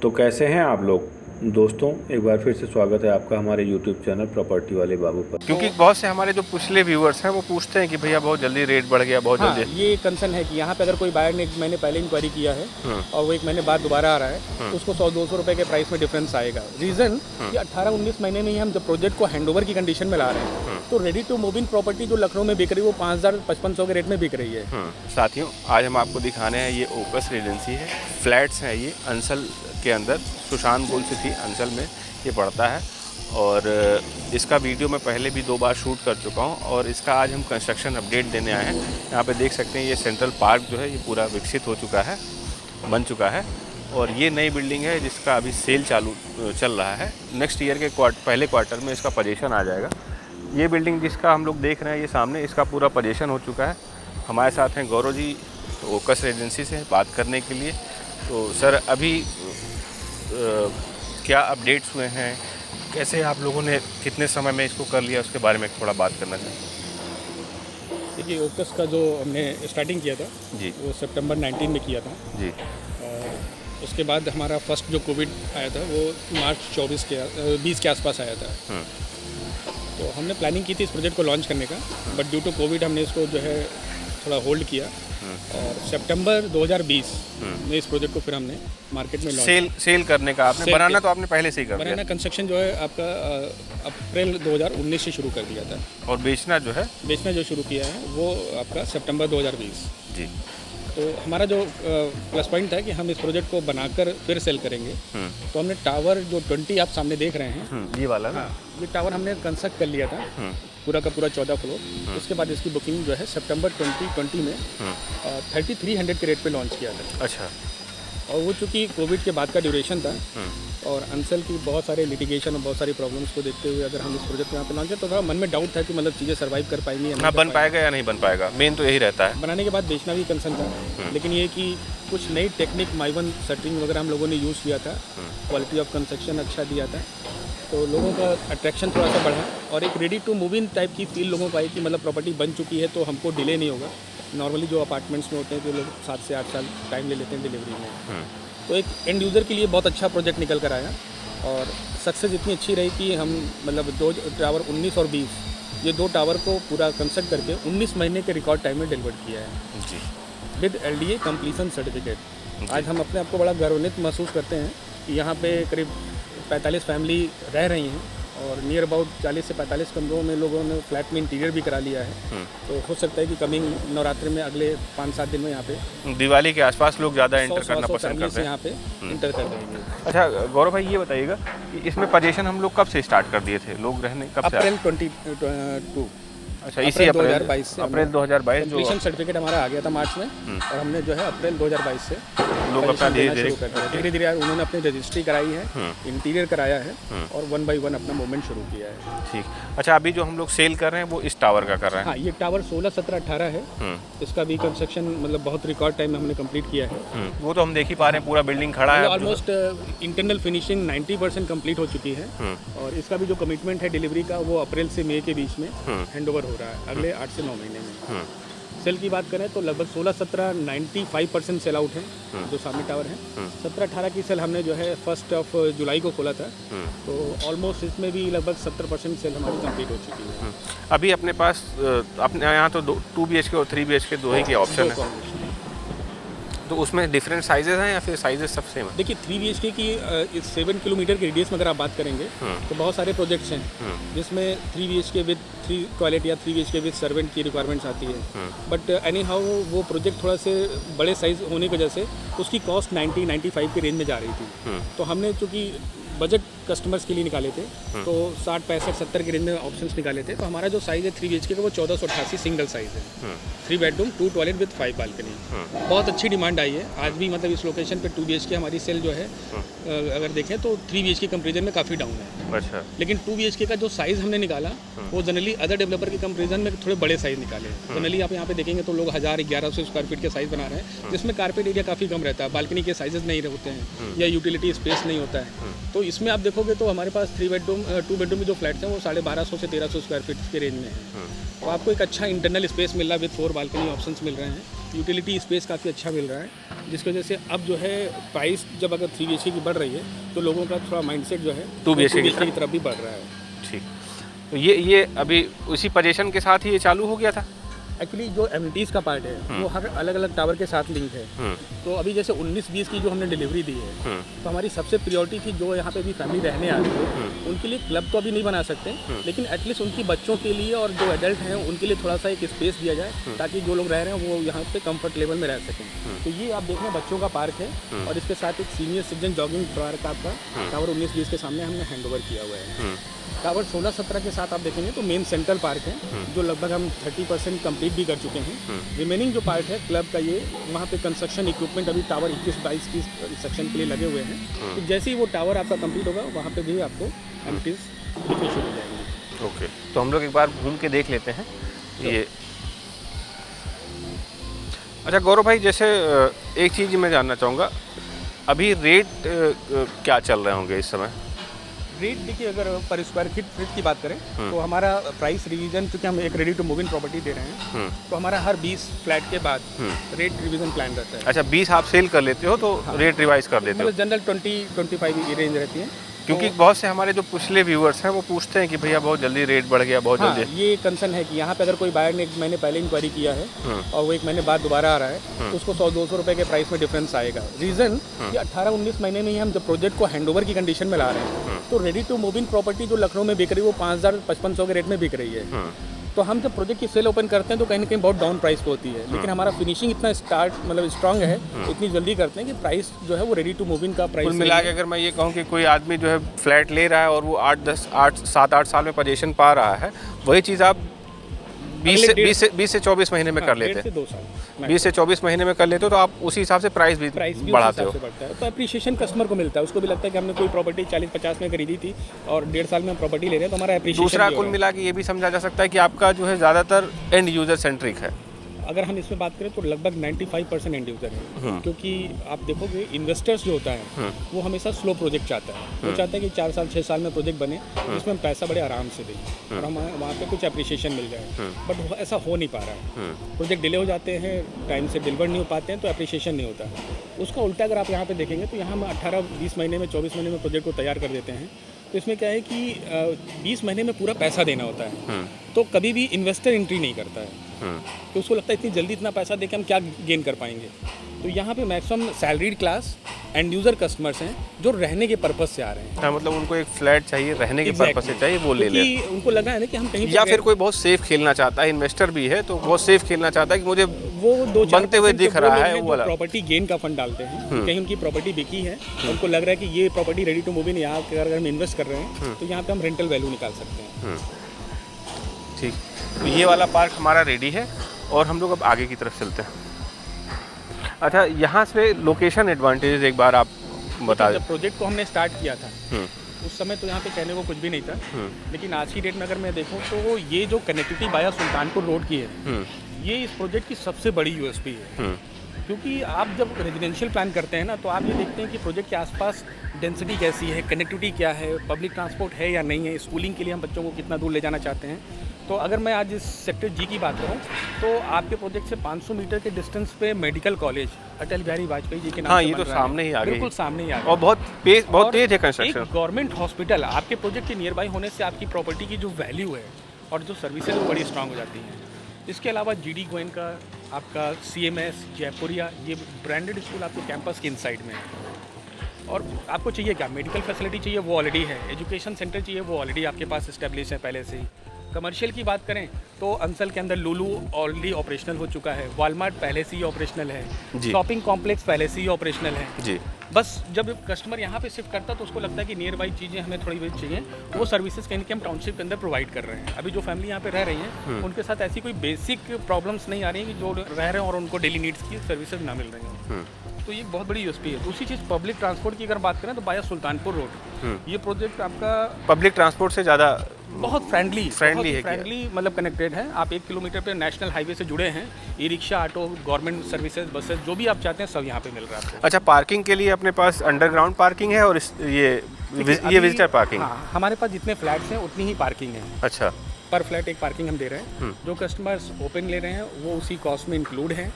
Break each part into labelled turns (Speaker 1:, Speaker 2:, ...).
Speaker 1: तो कैसे हैं आप लोग दोस्तों, एक बार फिर से स्वागत है आपका हमारे YouTube चैनल प्रॉपर्टी वाले बाबू पर।
Speaker 2: क्योंकि बहुत से हमारे जो पिछले व्यूअर्स हैं वो पूछते हैं कि भैया बहुत जल्दी रेट बढ़ गया, बहुत
Speaker 3: हाँ,
Speaker 2: जल्दी।
Speaker 3: ये कंसर्न है कि यहाँ पे अगर कोई बायर ने 1 महीने पहले इंक्वायरी किया है और वो 1 महीने बाद दोबारा आ रहा है तो उसको 100-200 रुपये के प्राइस में डिफरेंस आएगा। रीज़न कि 18-19 महीने में ही हम जब प्रोजेक्ट को हैंडओवर की कंडीशन में ला रहे हैं तो ready to move in property जो लखनऊ में बिक रही है वो 5,000-5500 के रेट में बिक रही है।
Speaker 2: साथियों, आज हम आपको दिखाने हैं ये ओकस रेजेंसी है, फ्लैट्स हैं ये अंसल के अंदर, सुशांत गोल्ड सिटी अंसल में ये पड़ता है। और इसका वीडियो मैं पहले भी 2 बार शूट कर चुका हूँ और इसका आज हम कंस्ट्रक्शन अपडेट देने आए हैं। यहाँ पे देख सकते हैं ये सेंट्रल पार्क जो है ये पूरा विकसित हो चुका है, बन चुका है और ये नई बिल्डिंग है जिसका अभी सेल चल रहा है। नेक्स्ट ईयर के पहले क्वार्टर में इसका पोजीशन आ जाएगा। ये बिल्डिंग जिसका हम लोग देख रहे हैं ये सामने, इसका पूरा पोजीशन हो चुका है। हमारे साथ हैं गौरव जी ओकस एजेंसी से बात करने के लिए। तो सर, अभी क्या अपडेट्स हुए हैं, कैसे आप लोगों ने कितने समय में इसको कर लिया, उसके बारे में थोड़ा बात करना चाहते हैं।
Speaker 3: देखिए, ओकस का जो हमने स्टार्टिंग किया था
Speaker 2: जी
Speaker 3: वो सितंबर 19 में किया था
Speaker 2: जी।
Speaker 3: और उसके बाद हमारा फर्स्ट जो कोविड आया था वो मार्च 20 के आसपास आया था। तो हमने प्लानिंग की थी इस प्रोजेक्ट को लॉन्च करने का, बट ड्यू टू कोविड हमने इसको जो है थोड़ा होल्ड किया और सितंबर 2020 में इस प्रोजेक्ट को फिर हमने मार्केट में लॉन्च
Speaker 2: सेल करने का आपने बनाना तो आपने पहले से ही कर दिया
Speaker 3: बनाना कंस्ट्रक्शन जो है आपका अप्रैल 2019 से शुरू कर दिया था
Speaker 2: और बेचना जो
Speaker 3: शुरू किया है वो आपका सितंबर 2020
Speaker 2: जी।
Speaker 3: तो हमारा जो प्लस पॉइंट था कि हम इस प्रोजेक्ट को बनाकर फिर सेल करेंगे। तो हमने टावर जो 20 आप सामने देख रहे हैं
Speaker 2: ये वाला ना,
Speaker 3: ये टावर हमने कंस्ट्रक्ट कर लिया था पूरा का पूरा 14 फ्लोर। उसके बाद इसकी बुकिंग जो है सितंबर 2020 में 3300 के रेट पे लॉन्च किया था।
Speaker 2: अच्छा।
Speaker 3: और वो चूँकि कोविड के बाद का ड्यूरेशन था और अंसल की बहुत सारे लिटिगेशन और बहुत सारी प्रॉब्लम्स को देखते हुए अगर हम इस प्रोजेक्ट को यहाँ पे लॉन्च करें तो थोड़ा मन में डाउट था कि मतलब चीज़ें सर्वाइव कर पाएंगी या
Speaker 2: ना बन पाएगा या नहीं बन पाएगा, मेन तो यही रहता है।
Speaker 3: बनाने के बाद बेचना भी कंसर्न था, लेकिन ये कि कुछ नई टेक्निक माइवन शटरिंग वगैरह हम लोगों ने यूज़ किया था, क्वालिटी ऑफ कंस्ट्रक्शन अच्छा दिया था, तो लोगों का अट्रैक्शन थोड़ा सा बढ़ा और एक ready to move in type की फील लोगों को आई कि मतलब प्रॉपर्टी बन चुकी है तो हमको डिले नहीं होगा। नॉर्मली जो अपार्टमेंट्स में होते हैं तो लोग 7 से 8 साल टाइम ले लेते हैं डिलीवरी में। तो एक एंड यूज़र के लिए बहुत अच्छा प्रोजेक्ट निकल कर आया और सक्सेस इतनी अच्छी रही कि हम मतलब 2 टावर 19 और 20 ये 2 टावर को पूरा कंस्ट्रक्ट करके 19 महीने के रिकॉर्ड टाइम में डिलीवर किया है
Speaker 2: जी,
Speaker 3: विद LDA कंप्लीशन सर्टिफिकेट। आज हम अपने आप को बड़ा गर्वान्वित महसूस करते हैं कि यहाँ पे करीब 45 फैमिली रह रही हैं और नियर अबाउट 40 से 45 कमरों में लोगों ने फ्लैट में इंटीरियर भी करा लिया है। तो हो सकता है कि कमिंग नवरात्रि में अगले 5-7 दिन में यहाँ पे
Speaker 2: दिवाली के आसपास लोग ज़्यादा एंटर करना पसंद करते हैं,
Speaker 3: यहाँ पे इंटर कर देंगे।
Speaker 2: अच्छा गौरव भाई, ये बताइएगा कि इसमें पोजीशन हम लोग कब से स्टार्ट कर दिए थे, लोग रहने कब से?
Speaker 3: अप्रैल 22।
Speaker 2: अच्छा, इसी अप्रैल 2022 जो
Speaker 3: कंप्लीशन सर्टिफिकेट हमारा आ गया था मार्च में और हमने जो है अप्रैल 2022 से
Speaker 2: लोग अपना
Speaker 3: धीरे धीरे उन्होंने अपनी रजिस्ट्री कराई है, इंटीरियर कराया है और 1 बाय 1 अपना मूवमेंट शुरू किया है।
Speaker 2: ठीक। अच्छा, अभी जो हम लोग सेल कर रहे हैं वो इस टावर का कर रहे हैं?
Speaker 3: हाँ, ये टावर 16, 17, 18 है। इसका भी कंस्ट्रक्शन मतलब बहुत रिकॉर्ड टाइम में हमने कंप्लीट किया है।
Speaker 2: वो तो हम देख ही पा रहे हैं, पूरा बिल्डिंग खड़ा है।
Speaker 3: ऑलमोस्ट इंटरनल फिनिशिंग 90% कंप्लीट हो चुकी है और इसका भी जो कमिटमेंट है डिलीवरी का वो अप्रैल से मई के बीच में हैंडओवर हो रहा है, अगले 8 से 9 महीने में। सेल की बात करें तो लगभग 16-17 95% सेल आउट है जो सामने टावर है। 17-18 की सेल हमने जो है 1 जुलाई को खोला था, तो ऑलमोस्ट इसमें भी लगभग 70% सेल हमारी कंप्लीट हो चुकी है।
Speaker 2: अभी अपने पास अपने यहाँ तो 2 BHK और 3 BHK दो ही के ऑप्शन है, तो उसमें डिफरेंट साइजेस हैं या फिर साइजेस सब सेम है?
Speaker 3: देखिए, 3 BHK की इस 7 किलोमीटर के रेडियस में अगर आप बात करेंगे तो बहुत सारे प्रोजेक्ट्स हैं जिसमें 3 BHK विद 3 टॉयलेट या 3 BHK विद सर्वेंट की रिक्वायरमेंट्स आती है। बट एनी हाउ वो प्रोजेक्ट थोड़ा से बड़े साइज होने की वजह से उसकी कॉस्ट 90-95 के रेंज में जा रही थी। तो हमने चूँकि बजट कस्टमर्स के लिए निकाले थे तो 60, 65, 70 के रेंज में ऑप्शंस निकाले थे। तो हमारा जो साइज़ है 3 BHK का वो 1488 सिंगल साइज़ है, 3 बेडरूम 2 टॉयलेट विद 5 बालकनी। बहुत अच्छी डिमांड आई है आज भी, मतलब इस लोकेशन पे 2 BHK हमारी सेल जो है अगर देखें तो 3 BHK कंपेरिजन में काफ़ी डाउन है।
Speaker 2: अच्छा।
Speaker 3: लेकिन 2 BHK का जो साइज़ हमने निकाला वो जनरली अदर डेवलपर के कंपेरिजन में थोड़े बड़े साइज़ निकाले। जनरली आप यहाँ पे देखेंगे तो लोग 1000-1100 स्क्वायर फीट के साइज़ बना रहे हैं जिसमें कारपेट एरिया काफ़ी कम रहता है, बालकनी के साइजेस नहीं होते हैं या यूटिलिटी स्पेस नहीं होता है। तो इसमें आप देखोगे तो हमारे पास 2 बेडरूम में जो फ्लैट्स हैं वो 1250 से 1300 स्क्वायर फीट के रेंज में है। तो आपको एक अच्छा इंटरनल स्पेस मिल रहा है विद 4 बालकनी ऑप्शंस मिल रहे हैं। यूटिलिटी स्पेस काफ़ी अच्छा मिल रहा है, जिसकी वजह से अब जो है प्राइस जब अगर 3 BHK की बढ़ रही है तो लोगों का थोड़ा माइंडसेट जो है
Speaker 2: 2 BHK
Speaker 3: की तरफ भी बढ़ रहा है।
Speaker 2: ठीक, तो ये अभी उसी पोजीशन के साथ ही ये चालू हो गया था।
Speaker 3: एक्चुअली जो एमिनिटीज़ का पार्ट है वो हर अलग अलग टावर के साथ लिंक है। तो अभी जैसे 19-20 की जो हमने डिलीवरी दी है, तो हमारी सबसे प्रायोरिटी थी जो यहाँ पे भी फैमिली रहने आ रही है उनके लिए क्लब तो अभी नहीं बना सकते, लेकिन एटलीस्ट उनकी बच्चों के लिए और जो एडल्ट हैं उनके लिए थोड़ा सा एक स्पेस दिया जाए ताकि जो लोग रह रहे हैं वो यहाँ पे कंफर्ट लेवल में रह सकें। तो ये आप देख रहे हैं बच्चों का पार्क है और इसके साथ एक सीनियर सिटीजन जॉगिंग पार्क आपका टावर 19-20 के सामने हमने हैंड ओवर किया हुआ है। टावर 16-17 के साथ आप देखेंगे तो मेन सेंट्रल पार्क है जो लगभग हम 30% कंप्लीट भी कर चुके हैं। रिमेनिंग जो पार्ट है क्लब का ये वहाँ पे कंस्ट्रक्शन इक्विपमेंट अभी टावर 21-22 की सेक्शन के लिए लगे हुए हैं। तो जैसे ही वो टावर आपका कंप्लीट होगा वहाँ पे भी आपको एमिनिटीज दिखने शुरू हो जाएंगे।
Speaker 2: ओके, तो हम लोग एक बार घूम के देख लेते हैं ये। अच्छा गौरव भाई, जैसे एक चीज़ मैं जानना चाहूँगा, अभी रेट क्या चल रहे होंगे इस समय?
Speaker 3: रेट देखिए, अगर पर स्क्वायर फीट की बात करें तो हमारा प्राइस रिवीजन, क्योंकि हम एक ready to move in property दे रहे हैं तो हमारा हर 20 फ्लैट के बाद रेट रिवीजन प्लान रहता है।
Speaker 2: अच्छा, 20 आप सेल कर लेते हो तो रेट रिवाइज कर देते हो?
Speaker 3: मतलब जनरल 20-25 की रेंज रहती है।
Speaker 2: क्योंकि बहुत से हमारे जो पिछले व्यूअर्स हैं वो पूछते हैं कि भैया बहुत जल्दी रेट बढ़ गया, बहुत
Speaker 3: हाँ,
Speaker 2: जल्दी।
Speaker 3: ये कंसर्न है कि यहाँ पे अगर कोई बायर ने 1 महीने पहले इंक्वायरी किया है और वो 1 महीने बाद दोबारा आ रहा है तो उसको 100-200 रुपये के प्राइस में डिफरेंस आएगा। रीज़न कि 18-19 महीने में ही हम जब प्रोजेक्ट को हैंडओवर की कंडीशन में ला रहे हैं तो ready to move in property जो लखनऊ में बिक रही है वो 5,000-5,500 के रेट में बिक रही है। तो हम जब प्रोजेक्ट की सेल ओपन करते हैं तो कहीं ना कहीं बहुत डाउन प्राइस पे होती है, लेकिन हमारा फिनिशिंग इतना मतलब स्ट्रांग है, इतनी जल्दी करते हैं कि प्राइस जो है वो रेडी टू मूव इन का प्राइस
Speaker 2: कुल मिला के अगर मैं ये कहूँ कि कोई आदमी जो है फ्लैट ले रहा है और वो 7-8 साल में पोजीशन पा रहा है, वही चीज़ आप 20 से 24 महीने में कर लेते हैं। 20 से 24 महीने में कर लेते हो तो आप उसी हिसाब से प्राइस भी बढ़ाते हो।
Speaker 3: तो अप्रिशिएशन कस्टमर को मिलता है, उसको भी लगता है कि हमने कोई प्रॉपर्टी 40-50 में खरीदी थी और 1.5 साल में हम प्रॉपर्टी ले रहे हैं तो हमारा अप्रिशिएशन।
Speaker 2: दूसरा कुल मिला के ये भी समझा जा सकता है कि आपका जो है ज़्यादातर एंड यूज़र सेंट्रिक है।
Speaker 3: अगर हम इसमें बात करें तो लगभग 95% एंड यूज़र है, क्योंकि आप देखोगे इन्वेस्टर्स जो होता है वो हमेशा स्लो प्रोजेक्ट चाहता है। वो चाहता है कि 4 साल 6 साल में प्रोजेक्ट बने जिसमें हम पैसा बड़े आराम से दें और हम वहाँ पे कुछ अप्रिशिएशन मिल जाए, बट ऐसा हो नहीं पा रहा है। प्रोजेक्ट डिले हो जाते हैं, टाइम से डिलीवर नहीं हो पाते हैं तो अप्रिशिएशन नहीं होता। उसका उल्टा अगर आप यहाँ पे देखेंगे तो यहाँ हम 18-20 महीने में 24 महीने में प्रोजेक्ट को तैयार कर देते हैं। तो इसमें क्या है कि 20 महीने में पूरा पैसा देना होता है, तो कभी भी इन्वेस्टर एंट्री नहीं करता है, तो उसको लगता है इतनी जल्दी इतना पैसा देके हम क्या गेन कर पाएंगे। तो यहाँ पे maximum salaried class end user customers हैं जो रहने के पर्पस से आ रहे हैं।
Speaker 2: हाँ, मतलब उनको एक फ्लैट चाहिए, रहने के पर्पस से चाहिए, वो ले ले।
Speaker 3: उनको लगा है ना कि हम कहीं,
Speaker 2: या फिर कोई बहुत सेफ खेलना चाहता है, इन्वेस्टर भी है तो बहुत सेफ खेलना चाहता है कि मुझे
Speaker 3: वो 2-4
Speaker 2: बनते हुए दिख रहा है वो वाला
Speaker 3: प्रॉपर्टी गेन का फंड डालते हैं। कहीं उनकी प्रॉपर्टी बिकी है, उनको लग रहा है कि ये property ready to move in यहाँ अगर हम इन्वेस्ट कर रहे हैं तो यहाँ पे हम रेंटल वैल्यू निकाल सकते हैं।
Speaker 2: ठीक, तो ये वाला पार्क हमारा रेडी है और हम लोग अब आगे की तरफ चलते हैं। अच्छा, यहाँ से लोकेशन एडवांटेजेस एक बार आप बता दें।
Speaker 3: जब प्रोजेक्ट को हमने स्टार्ट किया था उस समय तो यहाँ पे कहने को कुछ भी नहीं था, लेकिन आज की डेट में अगर मैं देखूँ तो ये जो कनेक्टिविटी वाया सुल्तानपुर रोड की है ये इस प्रोजेक्ट की सबसे बड़ी यूएसपी है। क्योंकि आप जब रेजिडेंशियल प्लान करते हैं ना तो आप ये देखते हैं कि प्रोजेक्ट के आसपास डेंसिटी कैसी है, कनेक्टिविटी क्या है, पब्लिक ट्रांसपोर्ट है या नहीं है, स्कूलिंग के लिए हम बच्चों को कितना दूर ले जाना चाहते हैं। तो अगर मैं आज इस सेक्टर जी की बात करूं तो आपके प्रोजेक्ट से 500 मीटर के डिस्टेंस पे मेडिकल कॉलेज अटल बिहारी वाजपेयी जी के नाम
Speaker 2: हाँ,
Speaker 3: से
Speaker 2: ये तो सामने ही आ गई,
Speaker 3: बिल्कुल सामने ही आ गई
Speaker 2: और बहुत तेज है कंस्ट्रक्शन।
Speaker 3: एक गवर्नमेंट हॉस्पिटल आपके प्रोजेक्ट के नियर बाई होने से आपकी प्रॉपर्टी की जो वैल्यू है और जो सर्विसेज वो बड़ी स्ट्रांग हो जाती हैं। इसके अलावा GD गोयन का आपका CMS जयपुरिया ये ब्रांडेड स्कूल आपके कैंपस के इनसाइड में है। और आपको चाहिए क्या, मेडिकल फैसिलिटी चाहिए वो ऑलरेडी है, एजुकेशन सेंटर चाहिए वो ऑलरेडी आपके पास इस्टेब्लिश है पहले से ही। कमर्शियल की बात करें तो अंसल के अंदर लुलू ऑलरेडी ऑपरेशनल हो चुका है, वॉलमार्ट पहले से ही ऑपरेशनल है, शॉपिंग कॉम्प्लेक्स पहले से ही ऑपरेशनल है जी। बस जब कस्टमर यहाँ पे शिफ्ट करता है तो उसको लगता है कि नियर बाई चीज़ें हमें थोड़ी बहुत चाहिए, वो सर्विसेज कहीं हम टाउनशिप के अंदर प्रोवाइड कर रहे हैं। अभी जो फैमिली यहाँ पे रह रही है उनके साथ ऐसी कोई बेसिक प्रॉब्लम्स नहीं आ रही हैं कि जो रह रहे हैं और उनको डेली नीड्स की सर्विसेज ना मिल रही हैं। तो ये बहुत बड़ी यूएसपी है। दूसरी चीज़ पब्लिक ट्रांसपोर्ट की अगर बात करें तो बाया सुल्तानपुर रोड ये प्रोजेक्ट आपका
Speaker 2: पब्लिक ट्रांसपोर्ट से ज़्यादा बहुत फ्रेंडली
Speaker 3: है, मतलब कनेक्टेड है। आप 1 किलोमीटर पे नेशनल हाईवे से जुड़े हैं, e rickshaw, auto, government services, buses जो भी आप चाहते हैं सब यहाँ पे मिल रहा है आपको।
Speaker 2: अच्छा, पार्किंग के लिए अपने पास अंडरग्राउंड पार्किंग है और ये विजिटर पार्किंग?
Speaker 3: हाँ, हमारे पास जितने फ्लैट्स हैं उतनी ही पार्किंग है।
Speaker 2: अच्छा,
Speaker 3: पर फ्लैट एक पार्किंग हम दे रहे हैं। जो कस्टमर्स ओपन ले रहे हैं वो उसी कॉस्ट में इंक्लूड है,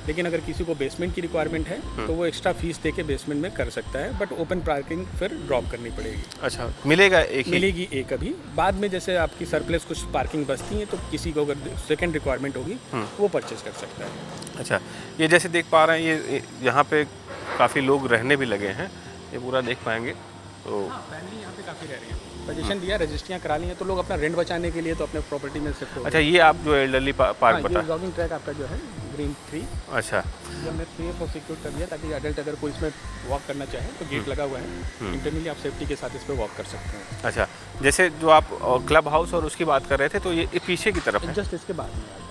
Speaker 3: लेकिन अगर किसी को बेसमेंट की रिक्वायरमेंट है तो वो एक्स्ट्रा फीस दे के बेसमेंट में कर सकता है, बट ओपन पार्किंग फिर ड्रॉप करनी पड़ेगी।
Speaker 2: अच्छा, मिलेगा एक ही?
Speaker 3: मिलेगी एक अभी, बाद में जैसे आपकी सरप्लस कुछ पार्किंग बचती है तो किसी को अगर सेकेंड रिक्वायरमेंट होगी वो परचेज कर सकता है।
Speaker 2: अच्छा, ये जैसे देख पा रहे हैं ये यहाँ पे काफ़ी लोग रहने भी लगे हैं, ये पूरा देख पाएंगे तो
Speaker 3: फैमिली यहाँ पे काफ़ी रह रही है। पोजीशन दिया, रजिस्ट्रियाँ करा ली हैं तो लोग अपना रेंट बचाने के लिए तो अपने प्रॉपर्टी में शिफ्ट हो।
Speaker 2: अच्छा, ये आप जो एल्डरली पार्क बता,
Speaker 3: ये जॉगिंग ट्रैक आपका जो है ग्रीन 3,
Speaker 2: अच्छा,
Speaker 3: ये हमने 3 और सिक्योर कर दिया ताकि एडल्ट अगर कोई इसमें वॉक करना चाहे तो गेट लगा हुआ है, इंटरनली आप सेफ्टी के साथ इस पर वॉक कर सकते हैं।
Speaker 2: अच्छा, जैसे जो आप क्लब हाउस और उसकी बात कर रहे थे तो ये पीछे की तरफ है,
Speaker 3: जस्ट इसके बाद में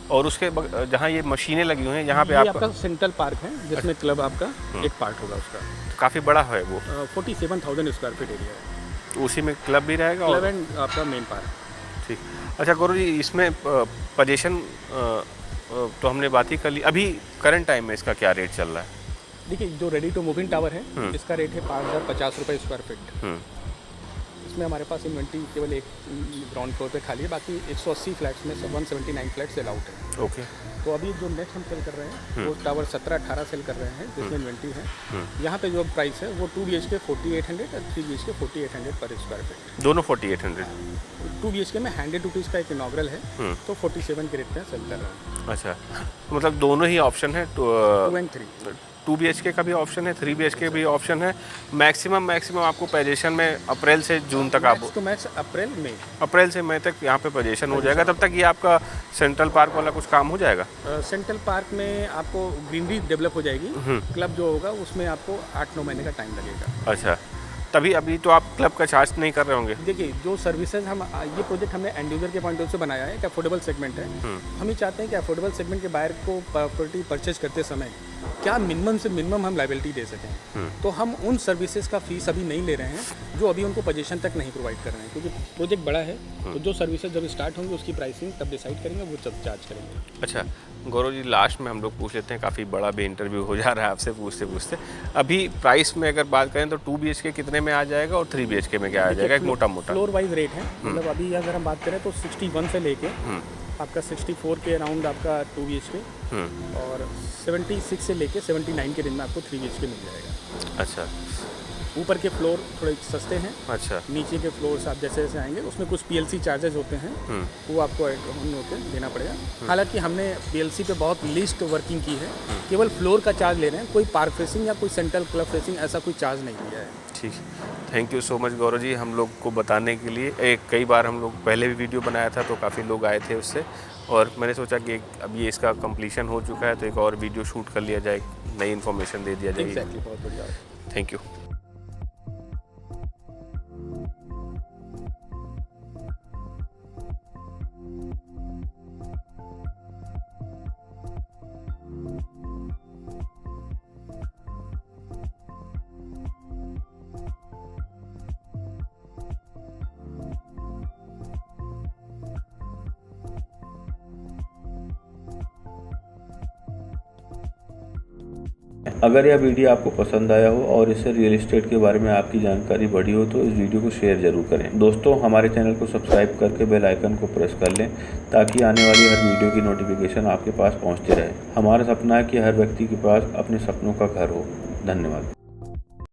Speaker 2: और उसके जहाँ ये मशीनें लगी हुई हैं यहाँ पे
Speaker 3: ये
Speaker 2: आपका
Speaker 3: आपका सेंट्रल पार्क है जिसमें क्लब आपका एक पार्ट होगा उसका।
Speaker 2: काफ़ी बड़ा है वो,
Speaker 3: 47,000 स्क्वायर फीट एरिया है,
Speaker 2: तो उसी में क्लब भी रहेगा
Speaker 3: क्लब
Speaker 2: और
Speaker 3: एंड आपका मेन पार्क।
Speaker 2: ठीक। अच्छा गौरव जी, इसमें पोजीशन तो हमने बात ही कर ली, अभी करंट टाइम में इसका क्या रेट चल रहा है?
Speaker 3: देखिए जो ready to move in tower है इसका रेट है 5,050 रुपये स्क्वायर फीट। इसमें हमारे पास इन्वेंट्री केवल एक ग्राउंड फ्लोर पे खाली है, बाकी 180 फ्लैट्स में 179 फ्लैट्स सेल आउट है।
Speaker 2: ओके,
Speaker 3: तो अभी जो नेक्स्ट हम सेल कर रहे हैं वो टावर 17-18 सेल कर रहे हैं जिसमें इन्वेंट्री है। यहाँ पे जो प्राइस है वो 2 BHK 4800 और 3 BHK 4800 पर स्क्वायर फीट,
Speaker 2: दोनों 4800।
Speaker 3: 2 BHK में 100 रुपीज़ का एक इनॉग्रल है तो 47 के रेट में सेल कर रहे हैं।
Speaker 2: अच्छा, तो मतलब दोनों ही ऑप्शन है,
Speaker 3: 2 and 3,
Speaker 2: 2 BHK का भी ऑप्शन है, 3 BHK भी ऑप्शन है। मैक्सिमम आपको पोजीशन में अप्रैल से जून तक आप
Speaker 3: तो मैक्स अप्रैल से
Speaker 2: मई तक यहाँ पे पोजीशन हो जाएगा। तब तक ये आपका सेंट्रल पार्क वाला कुछ काम हो जाएगा?
Speaker 3: सेंट्रल पार्क में आपको ग्रीनरी डेवलप हो जाएगी, क्लब जो होगा उसमें आपको 8-9 महीने का टाइम लगेगा।
Speaker 2: अच्छा, तभी अभी तो आप क्लब का चार्ज नहीं कर रहे होंगे?
Speaker 3: देखिए जो सर्विसेज हम ये प्रोजेक्ट हमने एंड यूजर के पॉइंट ऑफ व्यू से बनाया है कि अफोर्डेबल सेगमेंट है। हम ही चाहते हैं कि अफोर्डेबल सेगमेंट के बायर को प्रॉपर्टी परचेज करते समय क्या मिनिमम से मिनिमम हम लायबिलिटी दे सकें। तो हम उन सर्विसेज का फीस अभी नहीं ले रहे हैं जो अभी उनको पोजीशन तक नहीं प्रोवाइड कर रहे हैं, क्योंकि प्रोजेक्ट बड़ा है। तो जो सर्विसेज जब स्टार्ट होंगे उसकी प्राइसिंग तब डिसाइड करेंगे, वो जब चार्ज करेंगे।
Speaker 2: अच्छा गौरव जी, लास्ट में हम लोग पूछ लेते हैं, काफ़ी बड़ा भी इंटरव्यू हो जा रहा है आपसे पूछते पूछते। अभी प्राइस में अगर बात करें तो 2 BHK कितने में आ जाएगा और 3 BHK में क्या आ जाएगा? एक मोटा
Speaker 3: फ्लोर वाइज रेट है, मतलब अभी अगर हम बात करें तो 61 से लेके आपका 64 के अराउंड आपका 2 BHK और 76 से लेके 79 के रेंज में आपको 3 BHK मिल जाएगा।
Speaker 2: अच्छा,
Speaker 3: ऊपर के फ्लोर थोड़े सस्ते हैं,
Speaker 2: अच्छा,
Speaker 3: नीचे के फ्लोर्स आप जैसे जैसे आएंगे उसमें कुछ PLC चार्जेस होते हैं, वो आपको ऐड होकर देना पड़ेगा। हालांकि हमने PLC पे बहुत लिस्ट वर्किंग की है, केवल फ्लोर का चार्ज ले रहे हैं, कोई पार्क फेसिंग या कोई सेंट्रल क्लब फेसिंग ऐसा कोई चार्ज नहीं दिया है।
Speaker 2: ठीक, thank you so much Gaurav ji, हम लोग को बताने के लिए। कई बार हम लोग पहले भी वीडियो बनाया था तो काफ़ी लोग आए थे उससे, और मैंने सोचा कि अब ये इसका कंप्लीशन हो चुका है तो एक और वीडियो शूट कर लिया जाए, नई इन्फॉर्मेशन दे दिया जाए।
Speaker 3: एग्जैक्टली, बहुत बढ़िया,
Speaker 2: थैंक यू।
Speaker 1: अगर यह वीडियो आपको पसंद आया हो और इससे रियल एस्टेट के बारे में आपकी जानकारी बढ़ी हो तो इस वीडियो को शेयर जरूर करें। दोस्तों, हमारे चैनल को सब्सक्राइब करके बेल आइकन को प्रेस कर लें ताकि आने वाली हर वीडियो की नोटिफिकेशन आपके पास पहुंचती रहे। हमारा सपना है कि हर व्यक्ति के पास अपने सपनों का घर हो। धन्यवाद।